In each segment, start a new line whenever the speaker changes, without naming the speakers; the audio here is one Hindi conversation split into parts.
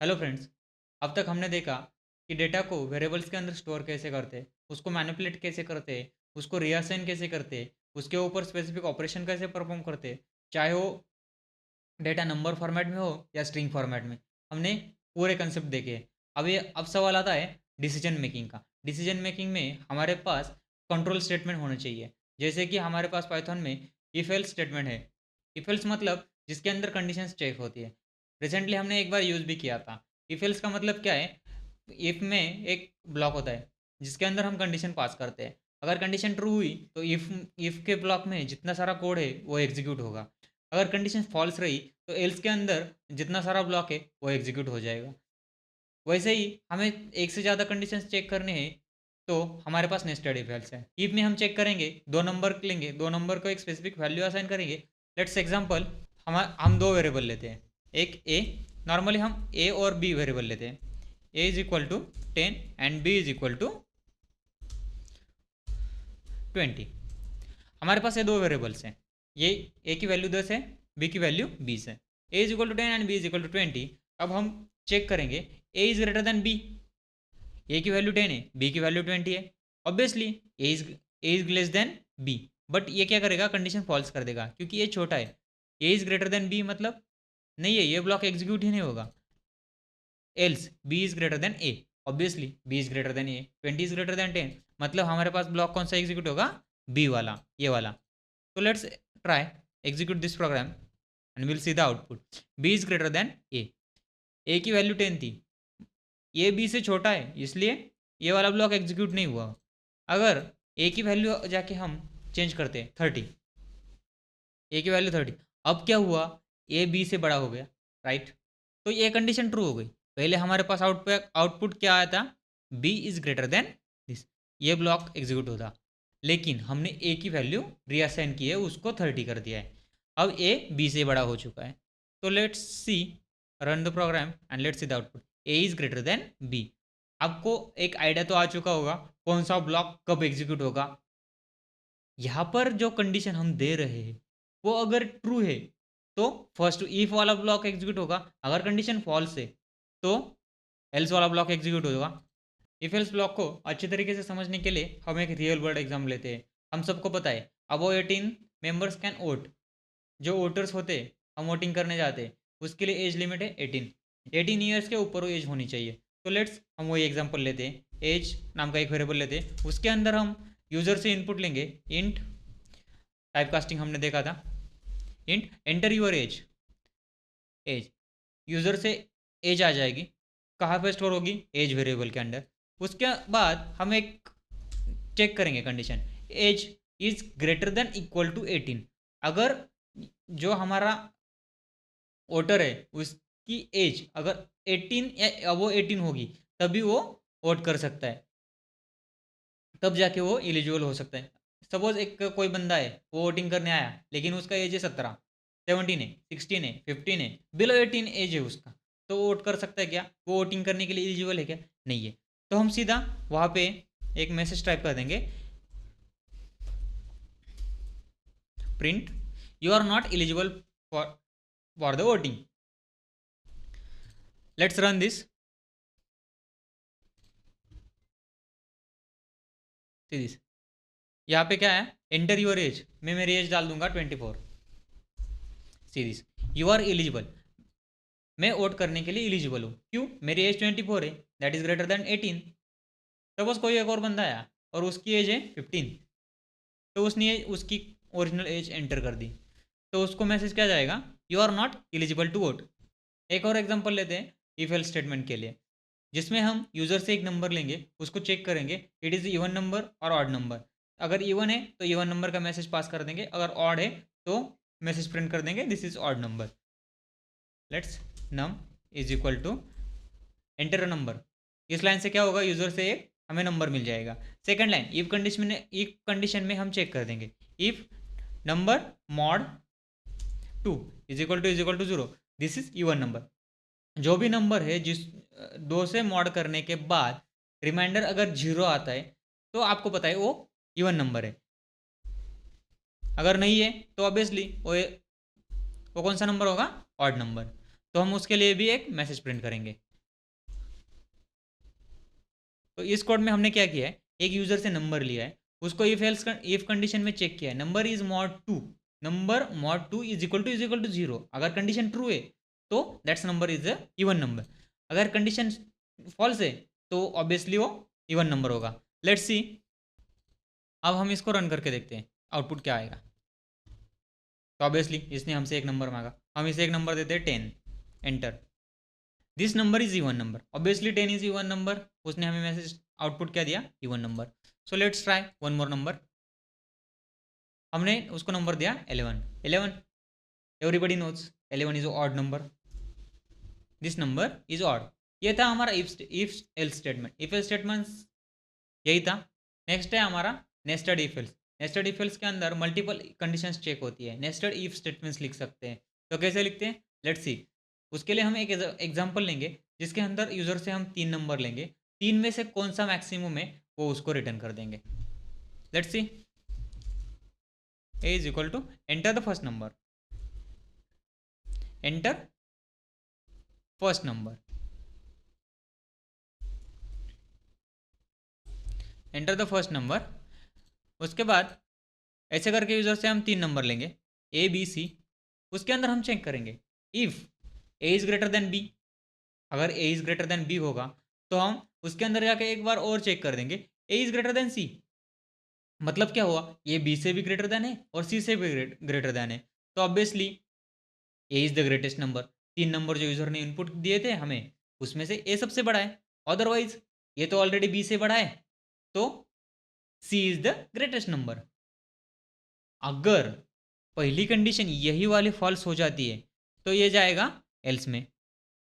Hello friends. अब तक हमने देखा कि डेटा को वेरिएबल्स के अंदर स्टोर कैसे करते हैं, उसको मैनिपुलेट कैसे करते हैं, उसको रिअसाइन कैसे करते हैं, उसके ऊपर स्पेसिफिक ऑपरेशन कैसे परफॉर्म करते हैं, चाहे वो डेटा नंबर फॉर्मेट में हो या स्ट्रिंग फॉर्मेट में। हमने पूरे कंसेप्ट देखे हैं। अब सवाल आता है डिसीजन मेकिंग का। डिसीजन मेकिंग में हमारे पास कंट्रोल स्टेटमेंट होना चाहिए। जैसे कि हमारे पास पाइथन में इफ एल्स स्टेटमेंट है। इफ एल्स मतलब जिसके अंदर कंडीशंस चेक होती है। रिसेंटली हमने एक बार यूज़ भी किया था। इफ एल्स का मतलब क्या है? इफ में एक ब्लॉक होता है जिसके अंदर हम कंडीशन पास करते हैं। अगर कंडीशन ट्रू हुई तो इफ के ब्लॉक में जितना सारा कोड है वो एग्जीक्यूट होगा। अगर कंडीशन फॉल्स रही तो एल्स के अंदर जितना सारा ब्लॉक है वो एग्जीक्यूट हो जाएगा। वैसे ही हमें एक से ज़्यादा कंडीशंस चेक करने हैं तो हमारे पास नेस्टेड इफ एल्स है। इफ में हम चेक करेंगे, दो नंबर लेंगे, दो नंबर को एक स्पेसिफिक वैल्यू असाइन करेंगे। लेट्स एग्जांपल, हम दो वेरिएबल लेते हैं, एक ए। नॉर्मली हम ए और बी वेरिएबल लेते हैं। A is equal to 10 and B is equal to 20। हमारे पास ये दो वेरिएबल्स हैं। ये ए की वैल्यू 10 है, बी की वैल्यू 20 है। A is equal to 10 and B is equal to 20। अब हम चेक करेंगे A is greater than B. A की वैल्यू 10 है, बी की वैल्यू 20 है। Obviously A is less than B. But ये क्या करेगा? कंडीशन फॉल्स कर देगा क्योंकि ये छोटा है। A is greater than B मतलब नहीं है, ये ब्लॉक एग्जीक्यूट ही नहीं होगा। Else B is greater than A. Obviously B is greater than A, 20 is greater than 10 मतलब हमारे पास ब्लॉक कौन सा एग्जीक्यूट होगा? बी वाला, ये वाला। तो let's try execute this program and will see the output. B is greater than A. A की वैल्यू 10 थी, ये बी से छोटा है इसलिए ये वाला ब्लॉक एग्जीक्यूट नहीं हुआ। अगर ए की वैल्यू जाके हम चेंज करते 30, ए की वैल्यू 30, अब क्या हुआ? ए बी से बड़ा हो गया, राइट? तो ये कंडीशन ट्रू हो गई। पहले हमारे पास आउटपुट क्या आया था? B is greater than this, ये ब्लॉक एग्जीक्यूट होता। लेकिन हमने ए की वैल्यू रीअसाइन की है, उसको 30 कर दिया है। अब ए बी से बड़ा हो चुका है। तो let's see, run the program and let's see the output. A is greater than B. आपको एक आइडिया तो आ चुका होगा कौन सा ब्लॉक कब एग्जीक्यूट होगा। यहाँ पर जो कंडीशन हम दे रहे हैं वो अगर ट्रू है तो फर्स्ट इफ वाला ब्लॉक एग्जीक्यूट होगा। अगर कंडीशन फॉल्स है तो एल्स वाला ब्लॉक एग्जीक्यूट होगा। इफ एल्स ब्लॉक को अच्छी तरीके से समझने के लिए हम एक रियल वर्ल्ड एग्जाम लेते हैं। हम सबको पता है अबो 18 मेंबर्स कैन वोट। जो वोटर्स होते हैं, हम वोटिंग करने जाते हैं, उसके लिए एज लिमिट है 18 ईयर्स के ऊपर वो एज होनी चाहिए। तो लेट्स हम वही एग्जांपल लेते हैं, एज नाम का एक वेरिएबल लेते हैं, उसके अंदर हम यूज़र से इनपुट लेंगे इंट। टाइप कास्टिंग हमने देखा था, int enter your age. Age user से एज आ जाएगी, कहाँ पे स्टोर होगी? एज वेरिएबल के अंदर। उसके बाद हम एक चेक करेंगे condition, age is greater than equal to 18। अगर जो हमारा वोटर है उसकी एज अगर 18 या वो 18 होगी तभी वो वोट कर सकता है, तब जाके वो एलिजिबल हो सकता है। सपोज एक कोई बंदा है, वो वोटिंग करने आया लेकिन उसका एज है 17, 17 है, 16 है, 15 है, बिलो 18 एज है उसका, तो वो वोट कर सकता है क्या? वो वोटिंग करने के लिए एलिजिबल है क्या? नहीं है। तो हम सीधा वहाँ पे एक मैसेज टाइप कर देंगे, print you are not eligible for the voting. Let's run this. See this, यहाँ पे क्या है? एंटर योर एज, मैं मेरी एज डाल दूंगा 24। See this, you are eligible, मैं वोट करने के लिए एलिजिबल हूँ। क्यों? मेरी एज 24 है, that is greater then 18। Suppose कोई एक और बंदा आया और उसकी एज है 15, तो उसने उसकी ओरिजिनल एज एंटर कर दी, तो उसको मैसेज क्या जाएगा? You are not eligible to vote. एक और एग्जांपल लेते हैं इफ एल्स स्टेटमेंट के लिए, जिसमें हम यूज़र से एक नंबर लेंगे, उसको चेक करेंगे इट इज़ इवन नंबर और ऑड नंबर। अगर इवन है तो इवन नंबर का मैसेज पास कर देंगे, अगर ऑड है तो मैसेज प्रिंट कर देंगे this is odd number. Let's num is equal to enter a number. इस लाइन से क्या होगा? यूज़र से एक हमें नंबर मिल जाएगा। सेकंड लाइन इफ कंडीशन में हम चेक कर देंगे if number mod 2 is equal to 0, this is even number. जो भी नंबर है जिस 2 से मॉड करने के बाद रिमाइंडर अगर 0 आता है तो आपको पता है वो इवन नंबर है। अगर नहीं है तो ऑब्वियसली वो कौन सा नंबर होगा? Odd number. तो हम उसके लिए भी एक मैसेज प्रिंट करेंगे। तो इस कोड में हमने क्या किया है, एक यूजर से नंबर लिया है, उसको इफ कंडीशन में चेक किया है, number is mod 2, number mod 2 is equal to 0। अगर कंडीशन ट्रू है तो that's number is a even number, अगर कंडीशन फॉल्स है तो ऑब्वियसली वो इवन नंबर होगा। लेट्स सी, अब हम इसको रन करके देखते हैं आउटपुट क्या आएगा। तो ऑब्वियसली इसने हमसे एक नंबर मांगा, हम इसे एक नंबर देते हैं 10, enter. This number is even number, obviously 10 is even number, उसने हमें मैसेज आउटपुट क्या दिया, even number. So let's try one more number. हमने उसको नंबर दिया 11, 11 everybody knows 11 is odd number, this number is odd. ये था हमारा if else statement, if else statement यही था। नेक्स्ट है हमारा nested if else. Nested if else के अंदर मल्टीपल कंडीशंस चेक होती है, नेस्टेड इफ स्टेटमेंट्स लिख सकते हैं। तो कैसे लिखते हैं, लेट्स सी। उसके लिए हम एक एग्जांपल लेंगे जिसके अंदर यूजर से हम 3 नंबर लेंगे, 3 में से कौन सा मैक्सिमम है वो उसको रिटर्न कर देंगे। Let's see, A is equal to enter the first number, enter first number, enter the first number. उसके बाद ऐसे करके यूजर से हम 3 नंबर लेंगे ए बी सी, उसके अंदर हम चेक करेंगे if A is greater than B. अगर A is greater than B होगा तो हम उसके अंदर जाके एक बार और चेक कर देंगे A is greater than C. मतलब क्या हुआ, ये बी से भी ग्रेटर देन है और सी से भी ग्रेटर देन है, तो obviously A is the greatest number. 3 number जो यूजर ने इनपुट दिए थे हमें, उसमें से ए सबसे बड़ा है, अदरवाइज ये तो ऑलरेडी बी से बड़ा है, तो सी इज द ग्रेटेस्ट नंबर। अगर पहली कंडीशन यही वाली फॉल्स हो जाती है तो ये जाएगा एल्स में।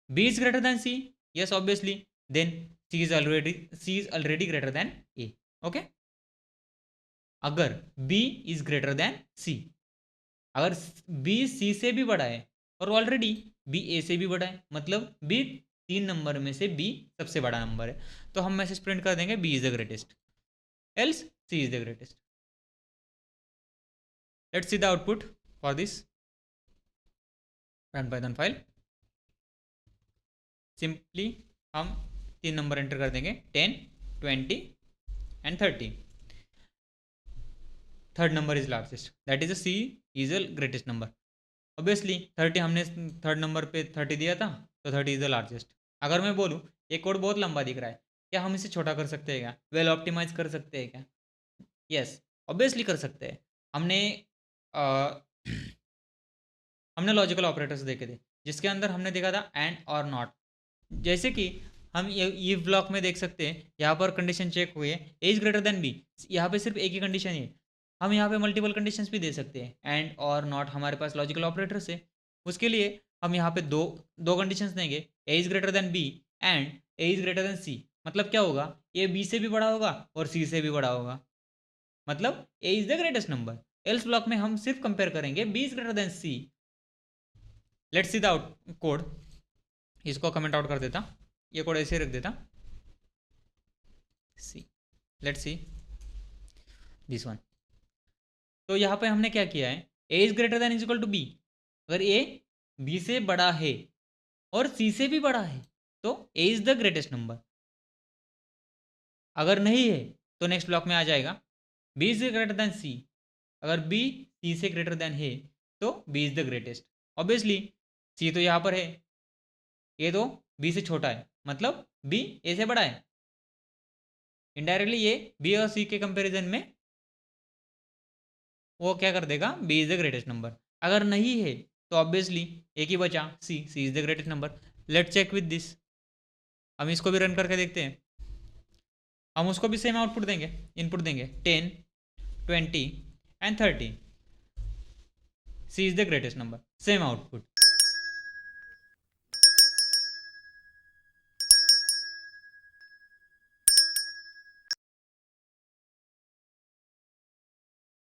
B is greater than C, yes obviously, then C is already greater than A. Okay, अगर B is greater than C, अगर बी सी से भी बड़ा है और ऑलरेडी बी ए से भी बड़ा है, मतलब बी 3 नंबर में से बी सबसे बड़ा नंबर है, तो हम मैसेज प्रिंट कर देंगे B is the greatest, else C is the greatest. Let's see the output for this run Python file. Simply हम 3 नंबर एंटर कर देंगे 10, 20 and 30. Third number is largest, that is C is the greatest number. Obviously 30 हमने थर्ड नंबर पे 30 दिया था, तो 30 इज द लार्जेस्ट। अगर मैं बोलूँ ये कोड बहुत लंबा दिख रहा है, क्या हम इसे छोटा कर सकते हैं, क्या वेल ऑप्टिमाइज कर सकते हैं क्या? यस ऑब्वियसली कर सकते हैं। हमने हमने लॉजिकल ऑपरेटर्स देखे थे जिसके अंदर हमने देखा था एंड और नॉट। जैसे कि हम ये ब्लॉक में देख सकते हैं, यहाँ पर कंडीशन चेक हुई है A is greater than B, यहाँ पे सिर्फ एक ही कंडीशन है। हम यहाँ पे मल्टीपल कंडीशंस भी दे सकते हैं, एंड और नॉट हमारे पास लॉजिकल ऑपरेटर्स है। उसके लिए हम यहाँ पे दो कंडीशंस देंगे, A is greater than B and A is greater than C. मतलब क्या होगा, ए बी से भी बड़ा होगा और सी से भी बड़ा होगा, मतलब A is the greatest number. Else block में हम सिर्फ कंपेयर करेंगे B is greater than C. Let's see the out code, इसको कमेंट आउट कर देता, ये कोड ऐसे रख देता सी। Let's see this one. तो यहाँ पे हमने क्या किया है, A is greater than is equal to B. अगर ए बी से बड़ा है और सी से भी बड़ा है तो A is the greatest number. अगर नहीं है तो नेक्स्ट ब्लॉक में आ जाएगा B is greater than C. अगर बी सी से ग्रेटर देन है तो B is the greatest. Obviously C तो यहाँ पर है, ए तो बी से छोटा है, मतलब बी ए से बड़ा है। इनडायरेक्टली ये बी और सी के कंपैरिजन में वो क्या कर देगा, B is the greatest number. अगर नहीं है तो ऑब्वियसली एक ही बचा C is the greatest number. Let's check with this, हम इसको भी रन करके देखते हैं। हम उसको भी सेम आउटपुट देंगे, इनपुट देंगे 10, 20 and 30, C is the greatest number, same output.